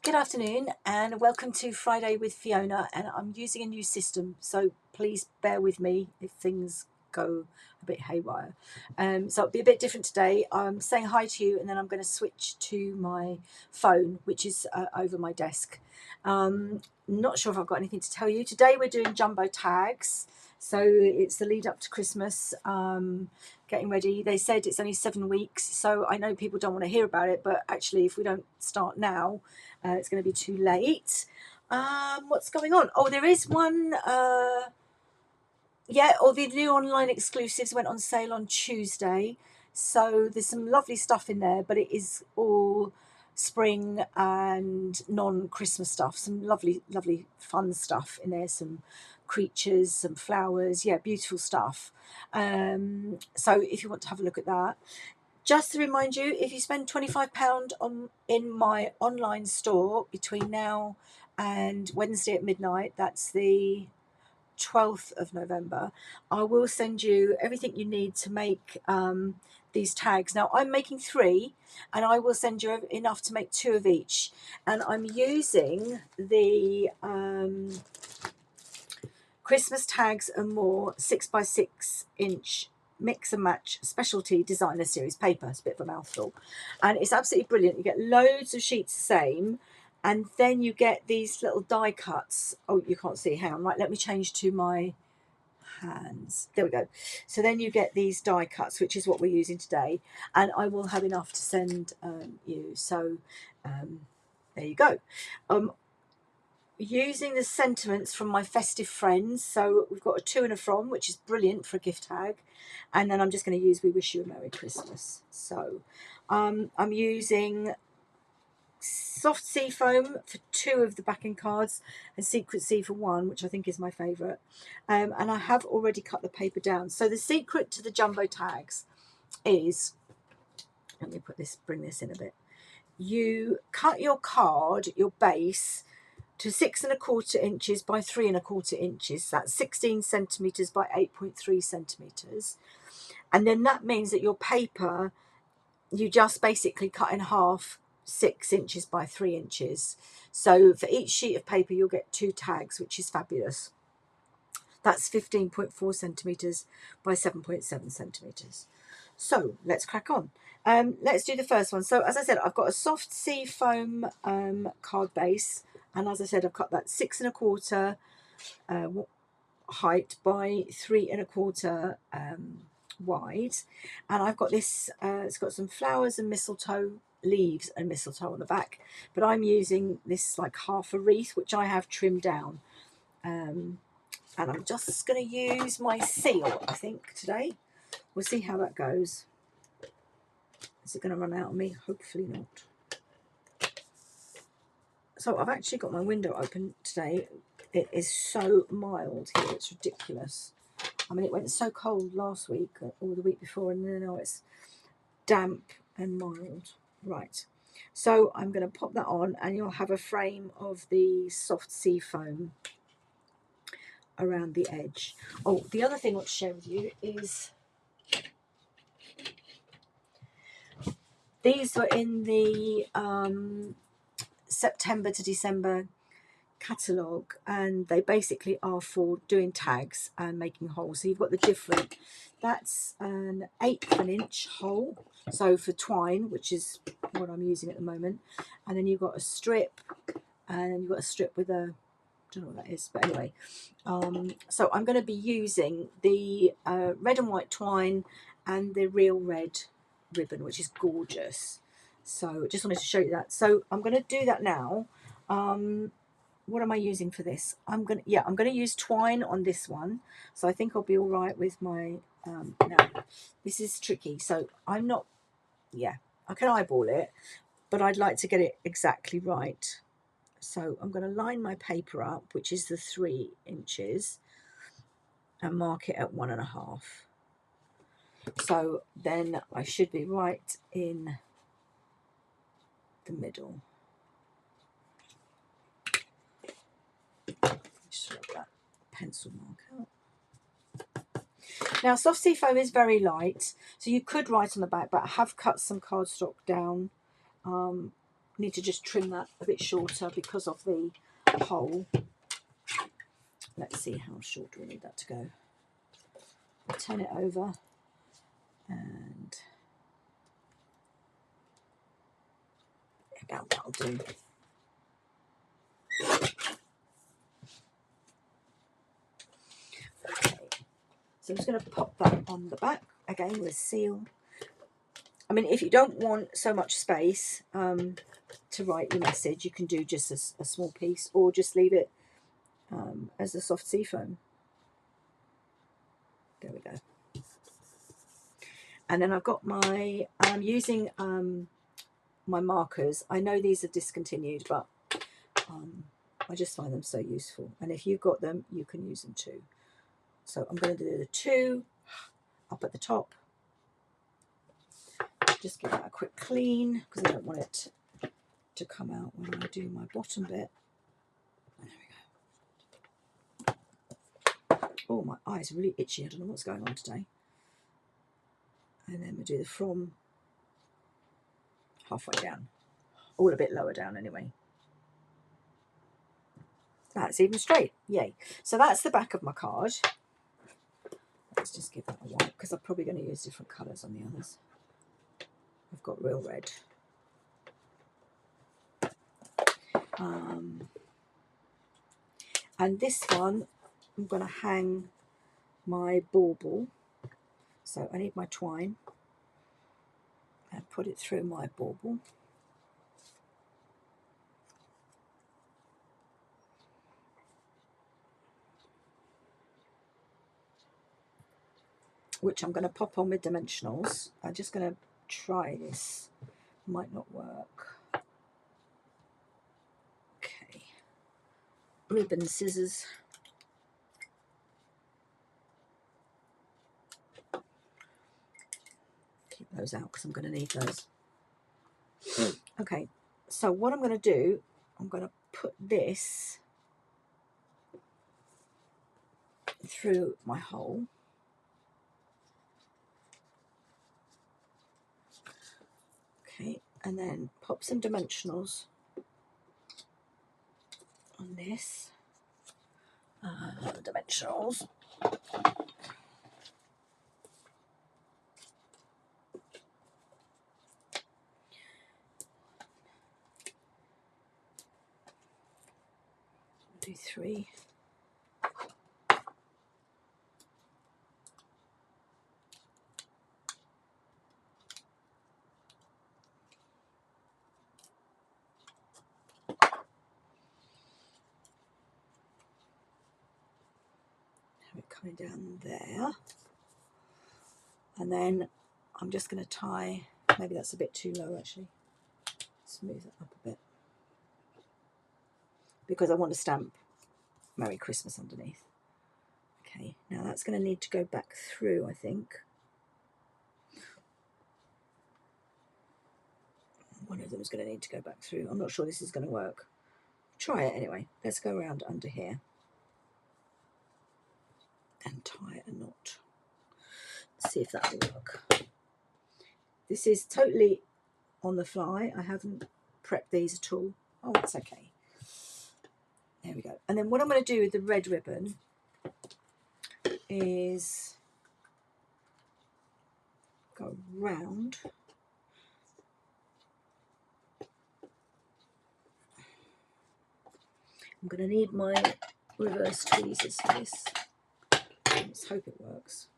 Good afternoon and welcome to Friday with Fiona, and I'm using a new system, so please bear with me if things go a bit haywire. So it'll be a bit different today. I'm saying hi to you and then I'm going to switch to my phone, which is over my desk. Not sure if I've got anything to tell you. Today we're doing jumbo tags, so it's the lead up to Christmas. Getting ready. They said it's only 7 weeks, so I know people don't want to hear about it, but actually if we don't start now, it's going to be too late. What's going on? Oh, there is one. All the new online exclusives went on sale on Tuesday. So there's some lovely stuff in there, but it is all spring and non-Christmas stuff. Some lovely, lovely fun stuff in there. Some creatures, some flowers. Yeah, beautiful stuff. So if you want to have a look at that. Just to remind you, if you spend £25 in my online store between now and Wednesday at midnight, that's the 12th of November, I will send you everything you need to make these tags. Now I'm making 3 and I will send you enough to make 2 of each, and I'm using the Christmas Tags and More 6x6 inch mix and match specialty designer series paper. It's a bit of a mouthful and it's absolutely brilliant. You get loads of sheets the same, and then you get these little die cuts. Oh, you can't see, hang on, right, let me change to my hands, there we go. So then you get these die cuts, which is what we're using today, and I will have enough to send you. So there you go. Using the sentiments from my festive friends, so we've got a to and a from, which is brilliant for a gift tag, and then I'm just going to use we wish you a Merry Christmas. So I'm using soft sea foam for 2 of the backing cards and secret sea for 1, which I think is my favourite, and I have already cut the paper down. So the secret to the jumbo tags is, let me bring this in a bit. You cut your card, your base, to 6 1/4 inches by 3 1/4 inches. That's 16 centimeters by 8.3 centimeters. And then that means that your paper, you just basically cut in half 6 inches by 3 inches. So for each sheet of paper, you'll get 2 tags, which is fabulous. That's 15.4 centimeters by 7.7 centimeters. So let's crack on. Let's do the first one. So as I said, I've got a soft sea foam card base, and as I said, I've cut that 6 1/4 height by 3 1/4 wide, and I've got this. It's got some flowers and mistletoe leaves and mistletoe on the back, but I'm using this like half a wreath, which I have trimmed down. And I'm just going to use my seal, I think, today. We'll see how that goes. Is it going to run out on me? Hopefully not. So I've actually got my window open today. It is so mild here, it's ridiculous. I mean, it went so cold last week or the week before, and then now it's damp and mild. Right, so I'm going to pop that on, and you'll have a frame of the soft sea foam around the edge. Oh, the other thing I want to share with you is these were in the September to December catalogue, and they basically are for doing tags and making holes. So you've got the different, that's an 1/8 of an inch hole, so for twine, which is what I'm using at the moment, and then you've got a strip, and then you've got a strip with a, I don't know what that is, but anyway. So I'm going to be using the red and white twine and the real red ribbon, which is gorgeous. So just wanted to show you that. So I'm going to do that now. What am I using for this? I'm going to use twine on this one. So I think I'll be all right with my, now this is tricky. So I'm not, I can eyeball it, but I'd like to get it exactly right. So I'm going to line my paper up, which is the 3 inches, and mark it at 1.5. So then I should be right in the middle. Just rub that pencil mark out. Now, soft sea foam is very light, so you could write on the back, but I have cut some cardstock down need to just trim that a bit shorter because of the hole. Let's see, how short do we need that to go? I'll turn it over and about that'll do. Okay, so I'm just going to pop that on the back again with seal. I mean, if you don't want so much space to write your message, you can do just a small piece, or just leave it as a soft seafoam. There we go. And then I've got my, I'm using my markers. I know these are discontinued, but I just find them so useful. And if you've got them, you can use them too. So I'm going to do the 2 up at the top. Just give that a quick clean because I don't want it to come out when I do my bottom bit. There we go. Oh, my eyes are really itchy. I don't know what's going on today. And then we'll do the from halfway down. All a bit lower down anyway. That's even straight. Yay. So that's the back of my card. Let's just give that a wipe because I'm probably going to use different colours on the others. I've got real red. And this one, I'm going to hang my bauble. So I need my twine and put it through my bauble. Which I'm going to pop on with dimensionals. I'm just going to try this. Might not work. Okay. Ribbon, scissors. Keep those out because I'm going to need those. Okay, so what I'm going to do, I'm going to put this through my hole. Okay, and then pop some dimensionals on this. Dimensionals. Do 3. Have it coming down there. And then I'm just going to tie, maybe that's a bit too low actually. Smooth it up a bit. Because I want to stamp Merry Christmas underneath. Okay, now that's going to need to go back through, I think. One of them is going to need to go back through. I'm not sure this is going to work. Try it anyway. Let's go around under here and tie a knot. See if that will work. This is totally on the fly. I haven't prepped these at all. Oh, that's okay. There we go. And then what I'm going to do with the red ribbon is go round. I'm going to need my reverse tweezers for this. Let's hope it works.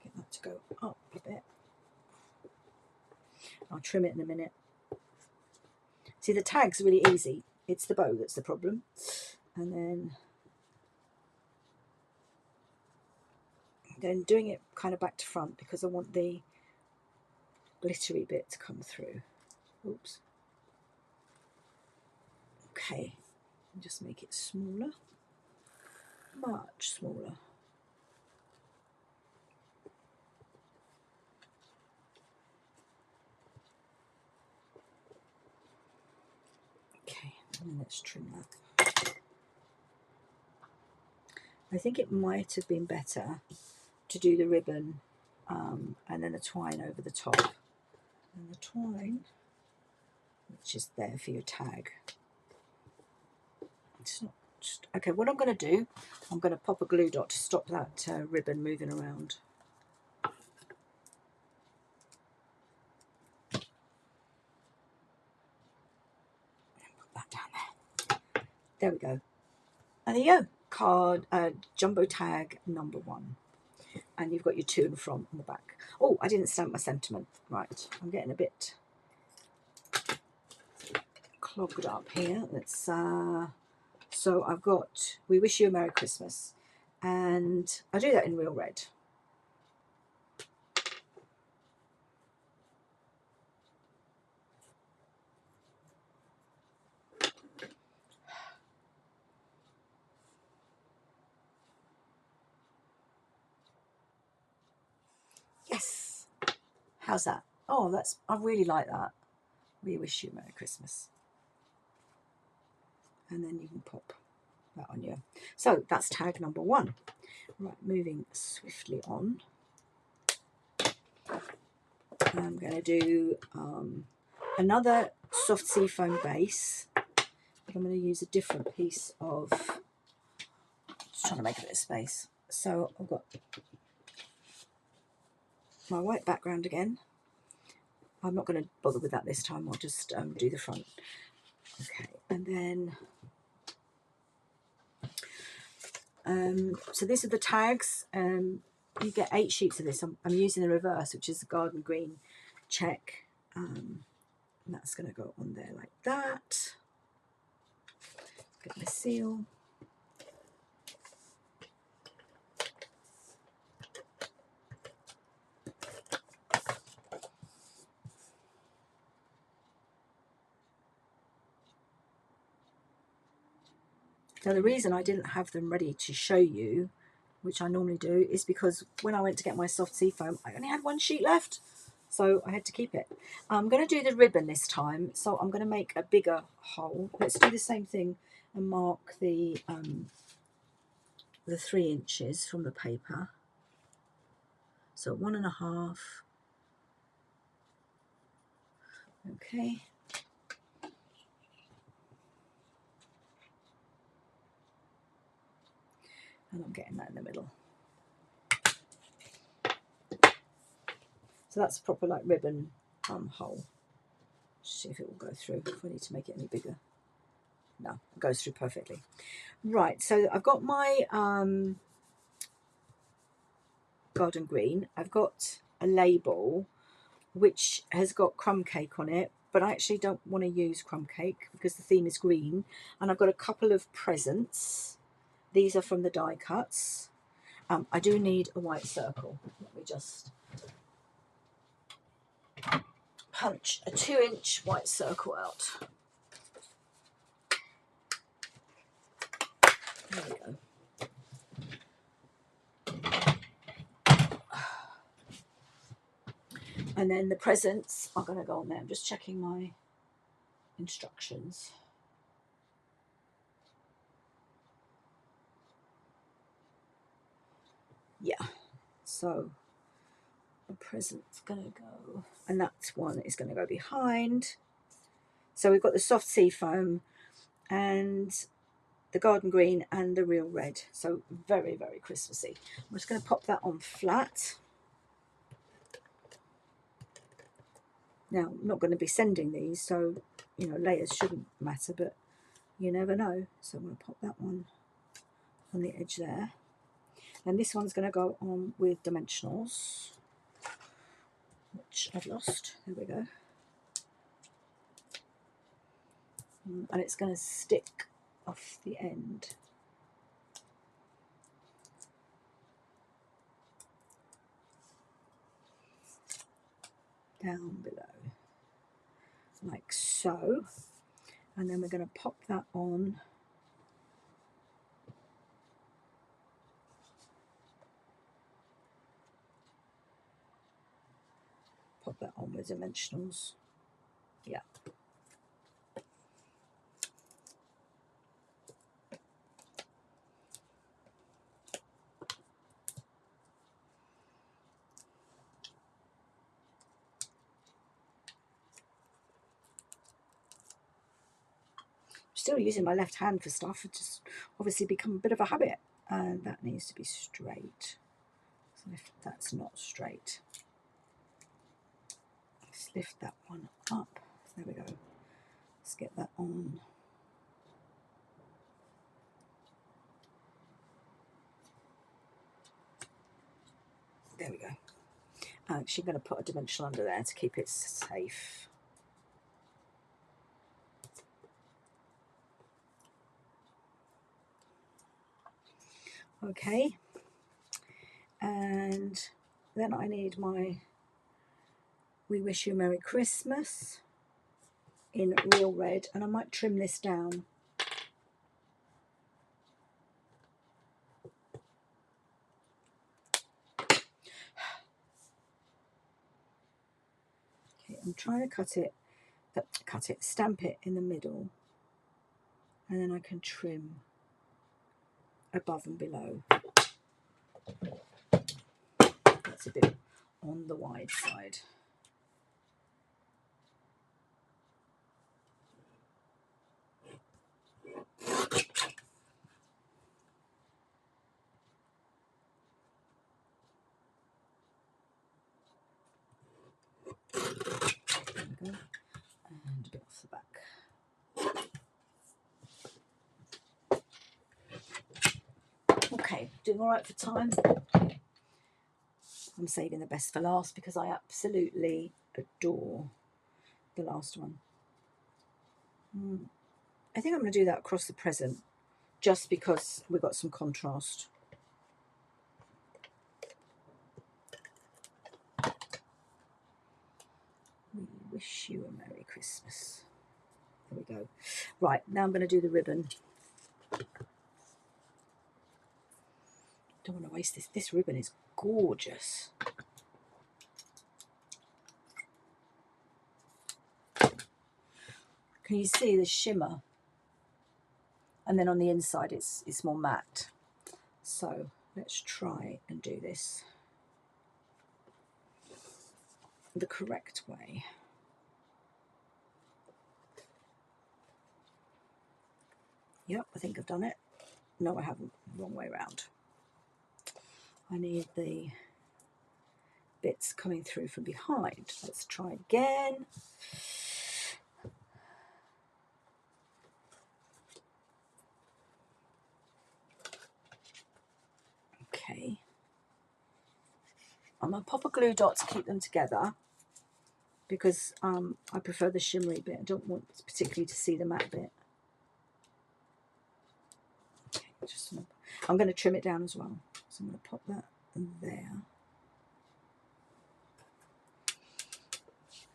Get that to go up a bit. I'll trim it in a minute. See, the tag's really easy. It's the bow that's the problem. And then doing it kind of back to front because I want the glittery bit to come through. Oops. Okay, just make it smaller. much smaller. Okay, and let's trim that. I think it might have been better to do the ribbon and then the twine over the top. And the twine, which is there for your tag. It's not just, okay, what I'm going to do, I'm going to pop a glue dot to stop that ribbon moving around. Put that down there. There we go. And there you go. Card, jumbo tag number 1. And you've got your to and from on the back. Oh, I didn't stamp my sentiment. Right, I'm getting a bit clogged up here. Let's so I've got "We Wish You a Merry Christmas," and I do that in real red. Yes. How's that? Oh, that's, I really like that. "We wish you a Merry Christmas." And then you can pop that on you. So that's tag number 1. Right, moving swiftly on. I'm going to do another soft seafoam base. But I'm going to use a different piece of, just trying to make a bit of space. So I've got my white background again. I'm not going to bother with that this time. I'll just do the front. Okay, and then so these are the tags. You get 8 sheets of this. I'm using the reverse, which is the garden green check. And that's going to go on there like that. Get my seal. Now the reason I didn't have them ready to show you, which I normally do, is because when I went to get my soft seafoam, I only had 1 sheet left, so I had to keep it. I'm going to do the ribbon this time, so I'm going to make a bigger hole. Let's do the same thing and mark the 3 inches from the paper. So 1.5. Okay. And I'm getting that in the middle. So that's proper like ribbon hole. See if it will go through, if I need to make it any bigger. No, it goes through perfectly. Right, so I've got my garden green. I've got a label which has got crumb cake on it, but I actually don't want to use crumb cake because the theme is green. And I've got a couple of presents. These are from the die cuts. I do need a white circle. Let me just punch a 2-inch white circle out. There we go. And then the presents are going to go on there. I'm just checking my instructions. Yeah, so the present's going to go, and that's one is going to go behind. So we've got the soft seafoam and the garden green and the real red. So very, very Christmassy. I'm just going to pop that on flat. Now, I'm not going to be sending these, so, you know, layers shouldn't matter, but you never know. So I'm going to pop that one on the edge there. And this one's going to go on with dimensionals, which I've lost. There we go. And it's going to stick off the end. Down below, like so. And then we're going to pop that on pop that on with dimensionals. Yeah. Still using my left hand for stuff. It's just obviously become a bit of a habit, and that needs to be straight. So if that's not straight, let's lift that one up. There we go. Let's get that on. There we go. I'm actually going to put a dimensional under there to keep it safe. Okay, and then I need my We Wish You a Merry Christmas in real red, and I might trim this down. Okay, I'm trying to stamp it in the middle, and then I can trim above and below. That's a bit on the wide side. There we go. And a bit off the back. Okay, doing all right for time. I'm saving the best for last because I absolutely adore the last one. I think I'm going to do that across the present just because we've got some contrast. We wish you a Merry Christmas. There we go. Right, now I'm going to do the ribbon. Don't want to waste this. This ribbon is gorgeous. Can you see the shimmer? And then on the inside it's more matte. So let's try and do this the correct way. Yep, I think I've done it. No, I haven't. Wrong way around. I need the bits coming through from behind. Let's try again. Okay. I'm going to pop a glue dot to keep them together because I prefer the shimmery bit. I don't want particularly to see the matte bit. Okay, I'm going to trim it down as well. So I'm going to pop that there.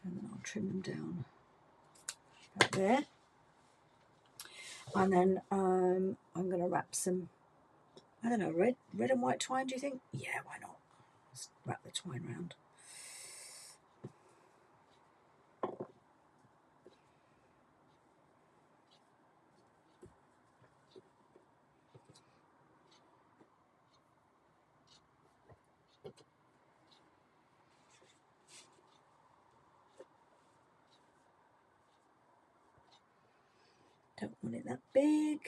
And then I'll trim them down about there. And then I'm going to wrap some, I don't know, red and white twine, do you think? Yeah, why not? Let's wrap the twine round. Don't want it that big.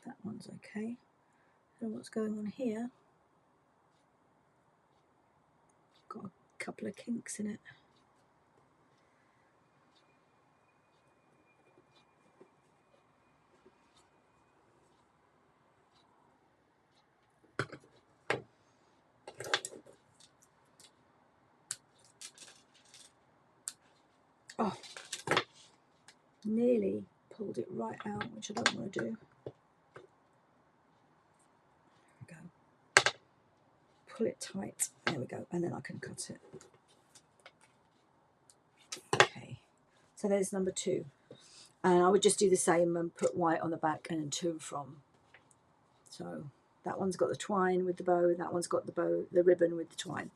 That one's okay. So what's going on here? Got a couple of kinks in it. Oh, nearly pulled it right out, which I don't want to do. There we go. Pull it tight. There we go. And then I can cut it. Okay. So there's number 2. And I would just do the same and put white on the back and to and from. So that one's got the twine with the bow, that one's got the bow, the ribbon with the twine.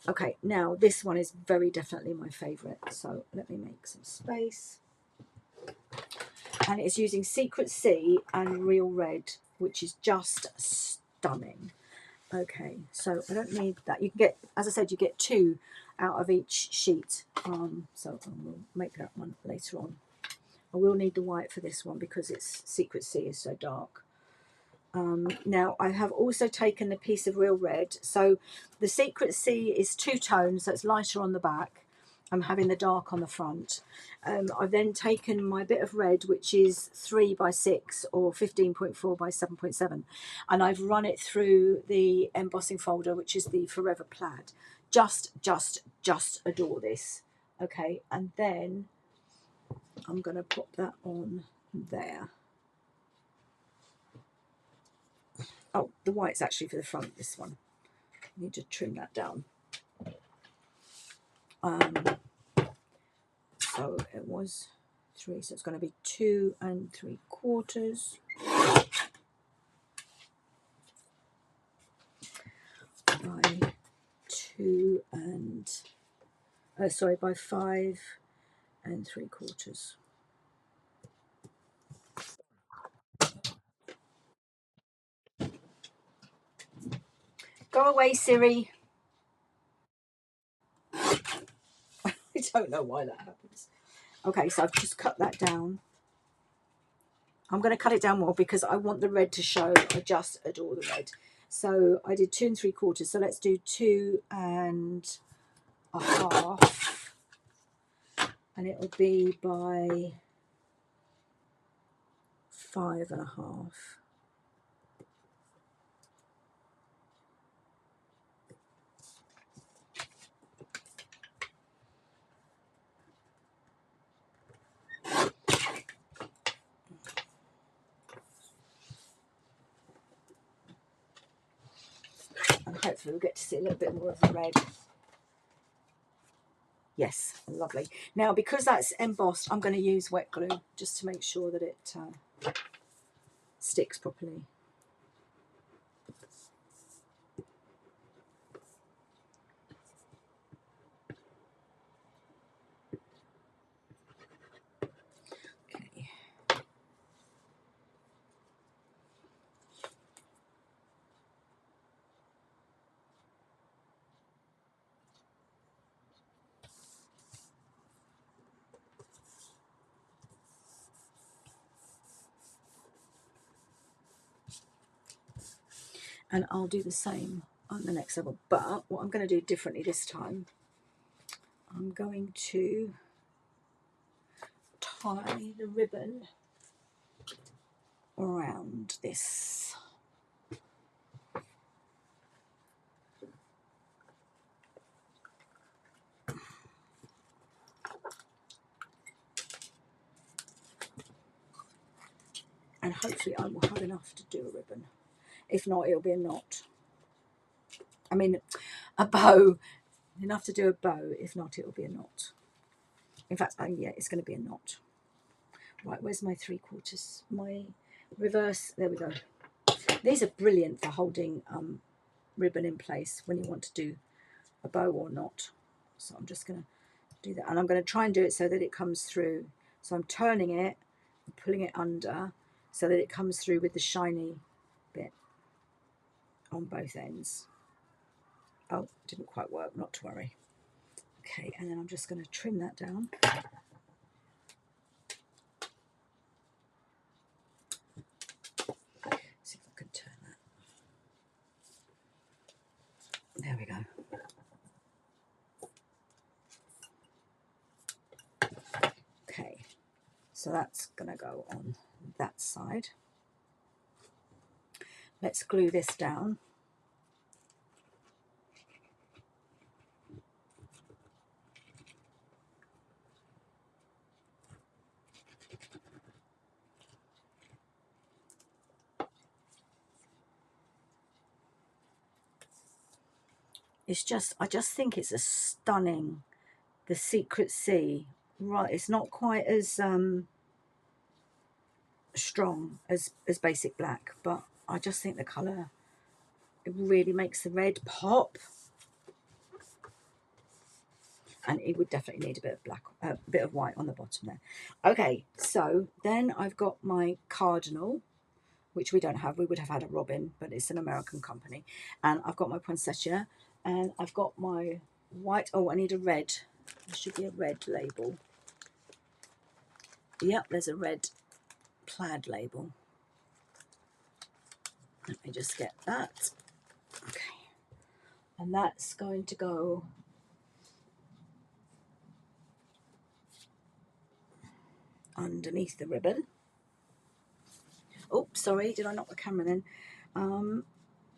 Okay, now this one is very definitely my favourite. So let me make some space. And it's using Secret Sea and Real Red, which is just stunning. Okay, so I don't need that. You can get, as I said, you get 2 out of each sheet. So I will make that one later on. I will need the white for this one because it's Secret Sea is so dark. Now I have also taken the piece of Real Red. So the Secret Sea is 2 tones, so it's lighter on the back. I'm having the dark on the front. I've then taken my bit of red, which is 3 by 6 or 15.4 by 7.7, and I've run it through the embossing folder, which is the Forever Plaid. Just adore this. Okay, and then I'm going to pop that on there. Oh, the white's actually for the front, this one. I need to trim that down. So it was 3, so it's going to be 2 3/4 by 2 by 5 3/4. Go away, Siri. I don't know why that happens. Okay, so I've just cut that down. I'm going to cut it down more because I want the red to show. I just adore the red. So I did 2 3/4. So let's do 2 1/2. And it will be by 5 1/2. And hopefully we'll get to see a little bit more of the red. Yes, lovely. Now, because that's embossed, I'm going to use wet glue just to make sure that it sticks properly. Okay. And I'll do the same on the next level. But what I'm going to do differently this time, I'm going to tie the ribbon around this. And hopefully I will have enough to do a ribbon. If not, it'll be a knot. I mean, a bow. Enough to do a bow. If not, it'll be a knot. In fact, yeah, it's going to be a knot. Right, where's my 3/4? My reverse. There we go. These are brilliant for holding ribbon in place when you want to do a bow or knot. So I'm just going to do that. And I'm going to try and do it so that it comes through. So I'm turning it, pulling it under so that it comes through with the shiny bit on both ends. Oh, didn't quite work, not to worry. Okay, and then I'm just going to trim that down. See if I can turn that. There we go. Okay, so that's going to go on that side. Let's glue this down. It's just, I just think it's a stunning, the Secret Sea. Right, it's not quite as strong as basic black, but I just think the colour, it really makes the red pop. And it would definitely need a bit of black, a bit of white on the bottom there. Okay, so then I've got my cardinal, which we don't have. We would have had a robin, but it's an American company. And I've got my poinsettia, and I've got my white. Oh, I need a red. There should be a red label. Yep, there's a red plaid label. Let me just get that. Okay. And that's going to go underneath the ribbon. Oh, sorry, did I knock the camera then?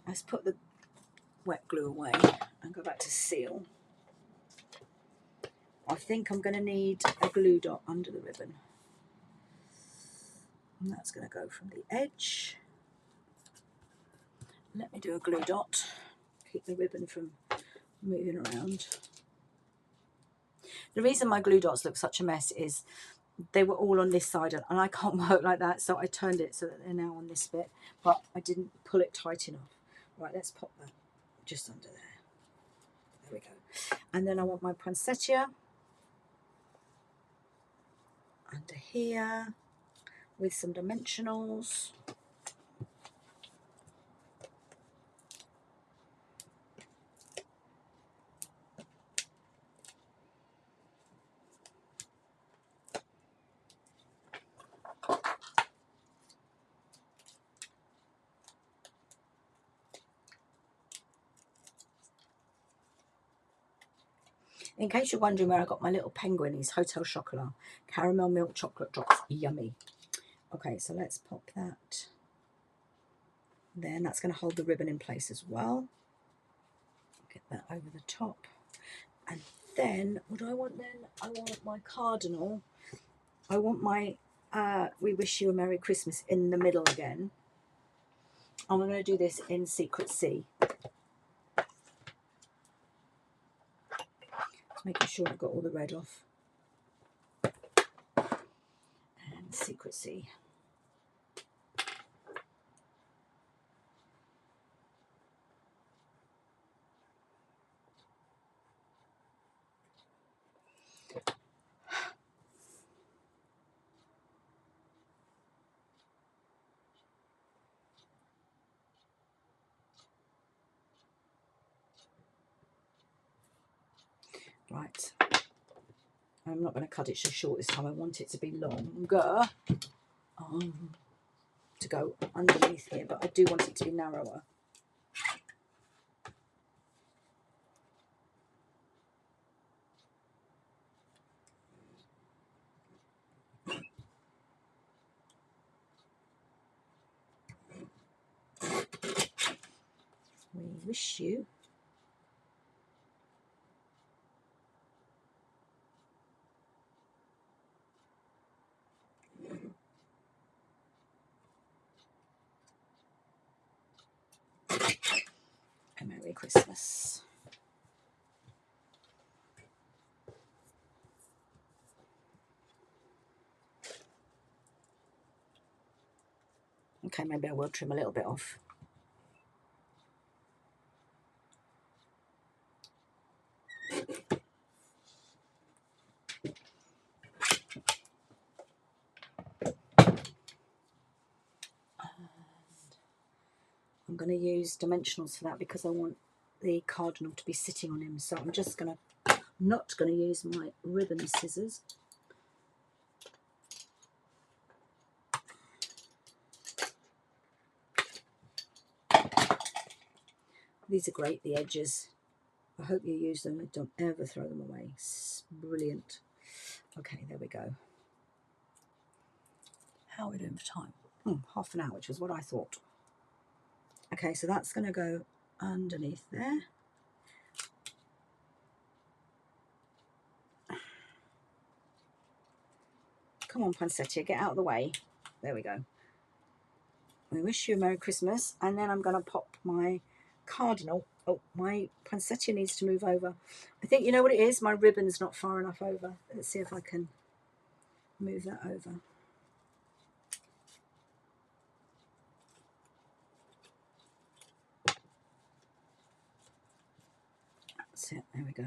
Let's put the wet glue away and go back to seal. I think I'm going to need a glue dot under the ribbon. And that's going to go from the edge. Let me do a glue dot. Keep the ribbon from moving around. The reason my glue dots look such a mess is they were all on this side and I can't work like that, so I turned it so that they're now on this bit, but I didn't pull it tight enough. Right, let's pop that just under there. There we go. And then I want my poinsettia under here with some dimensionals. In case you're wondering where I got my little penguin, he's Hotel Chocolat. Caramel milk chocolate drops. Yummy. Okay, so let's pop that. Then that's going to hold the ribbon in place as well. Get that over the top. And then, what do I want then? I want my cardinal. I want my We Wish You a Merry Christmas in the middle again. I'm going to do this in Secret C. Making sure I've got all the red off. And Secret C. Right. I'm not going to cut it so short this time. I want it to be longer to go underneath here, but I do want it to be narrower. We wish you a Merry Christmas. Okay, maybe I will trim a little bit off. I'm going to use dimensionals for that because I want the cardinal to be sitting on him. So I'm just not going to use my ribbon scissors. These are great, the edges. I hope you use them and don't ever throw them away. It's brilliant. Okay, there we go. How are we doing for time? Half an hour, which was what I thought. Okay, so that's going to go underneath there. Come on, poinsettia, get out of the way. There we go. We wish you a Merry Christmas. And then I'm going to pop my cardinal. Oh, my poinsettia needs to move over. I think, you know what it is? My ribbon's not far enough over. Let's see if I can move that over. That's it, there we go.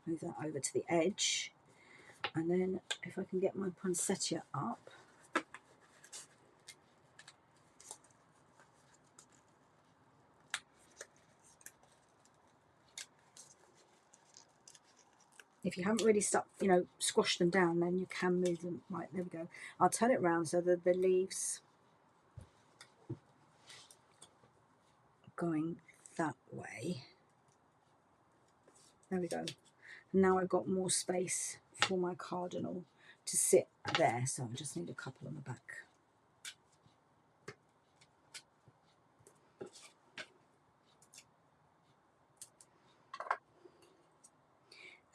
Move that over to the edge, and then if I can get my poinsettia up, if you haven't really squashed them down, then you can move them. Right, there we go. I'll turn it around so that the leaves are going that way. There we go. Now I've got more space for my cardinal to sit there, so I just need a couple on the back.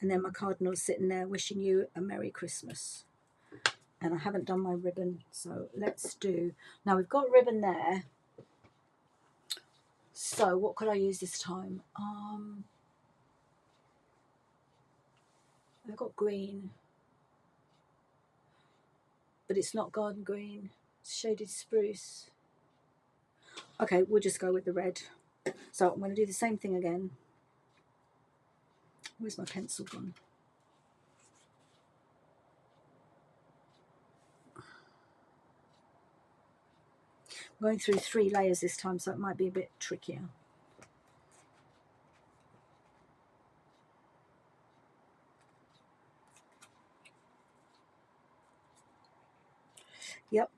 And then my cardinal's sitting there wishing you a Merry Christmas. And I haven't done my ribbon, so let's do... Now we've got ribbon there. So what could I use this time? I've got green, but it's not garden green. It's shaded spruce. Okay, we'll just go with the red. So I'm going to do the same thing again. Where's my pencil gone? I'm going through 3 layers this time, so it might be a bit trickier. Yep,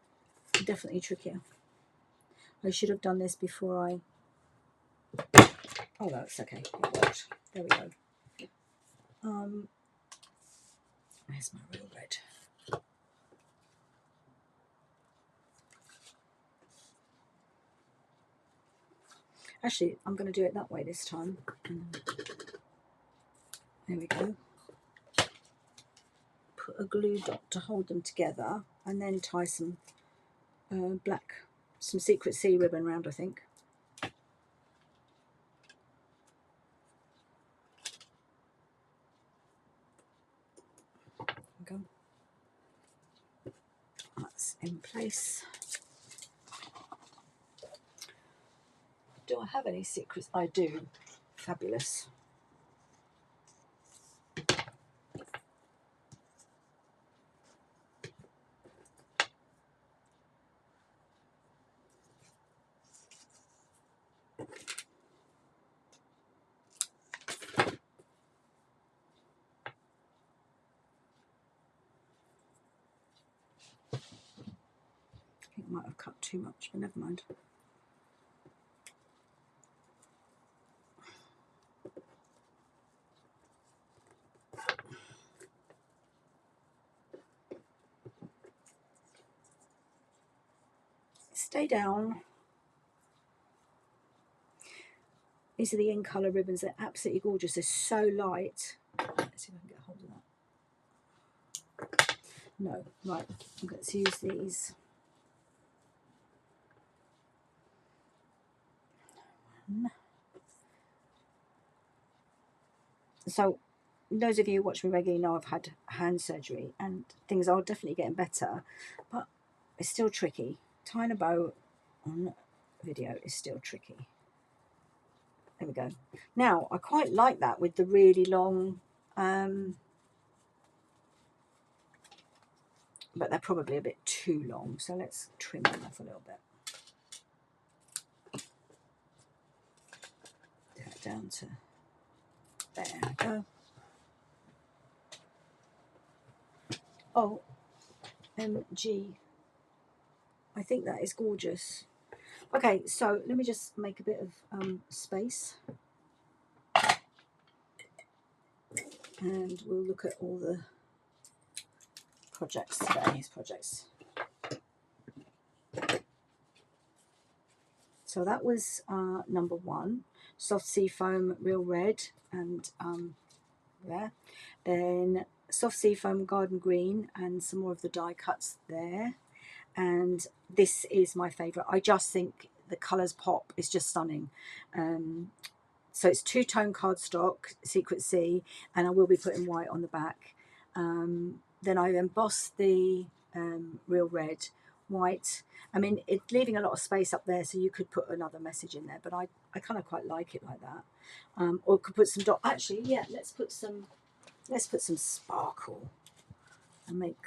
definitely trickier. I should have done this before I... Oh, no, it's okay. It worked. There we go. Where's my real red? Actually, I'm going to do it that way this time. There we go. Put a glue dot to hold them together, and then tie some some Secret Sea ribbon around, I think. There we go. That's in place. Do I have any secrets? I do. Fabulous. I think I might have cut too much, but never mind. Stay down. These are the in colour ribbons. They're absolutely gorgeous. They're so light. Let's see if I can get a hold of that. No, right. Let's use these. So, those of you who watch me regularly know I've had hand surgery, and things are definitely getting better, but it's still tricky. Tying a bow on video is still tricky. There we go. Now, I quite like that with the really long, but they're probably a bit too long, so let's trim them off a little bit. Do that down to there we go. Oh, MG. I think that is gorgeous. Okay, so let me just make a bit of space. And we'll look at all the projects today, projects. So that was number 1, soft sea foam, real red, and there. Then soft sea foam, garden green, and some more of the die cuts there. And this is my favourite. I just think the colours pop. It's just stunning. So it's 2-tone cardstock, Secret Sea, and I will be putting white on the back. Then I embossed the real red, white. I mean, it's leaving a lot of space up there, so you could put another message in there, but I kind of quite like it like that. Or could put some dot. Actually, yeah, let's put some sparkle and make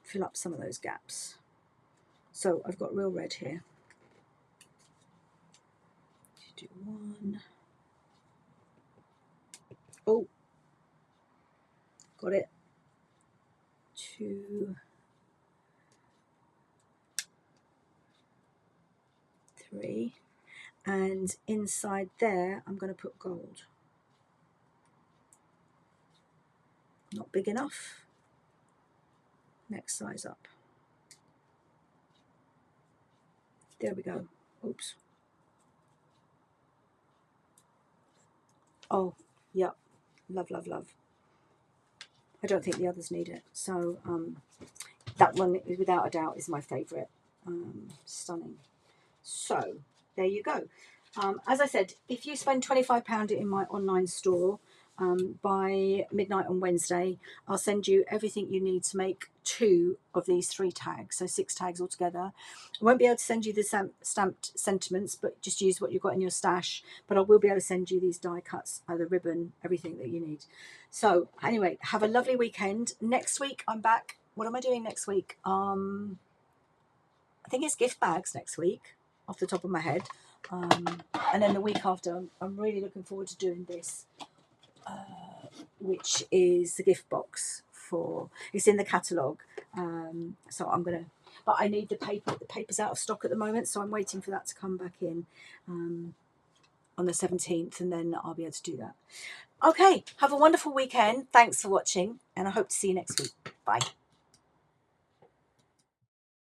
fill up some of those gaps. So I've got real red here. Do one. Oh, got it. 2, 3, and inside there I'm going to put gold. Not big enough. Next size up. There we go. Oops. Oh, yep. Love, love, love. I don't think the others need it. So that one, without a doubt, is my favourite. Stunning. So there you go. As I said, if you spend £25 in my online store by midnight on Wednesday, I'll send you everything you need to make 2 of these 3 tags, so 6 tags altogether. I won't be able to send you the stamped sentiments, but just use what you've got in your stash. But I will be able to send you these die cuts, the ribbon, everything that you need. So anyway, have a lovely weekend. Next week I'm back. What am I doing next week? I think it's gift bags next week, off the top of my head. And then the week after, I'm really looking forward to doing this, which is the gift box for, it's in the catalogue. So I'm going to, but I need the paper. The paper's out of stock at the moment, so I'm waiting for that to come back in on the 17th, and then I'll be able to do that. Okay, have a wonderful weekend. Thanks for watching, and I hope to see you next week. Bye.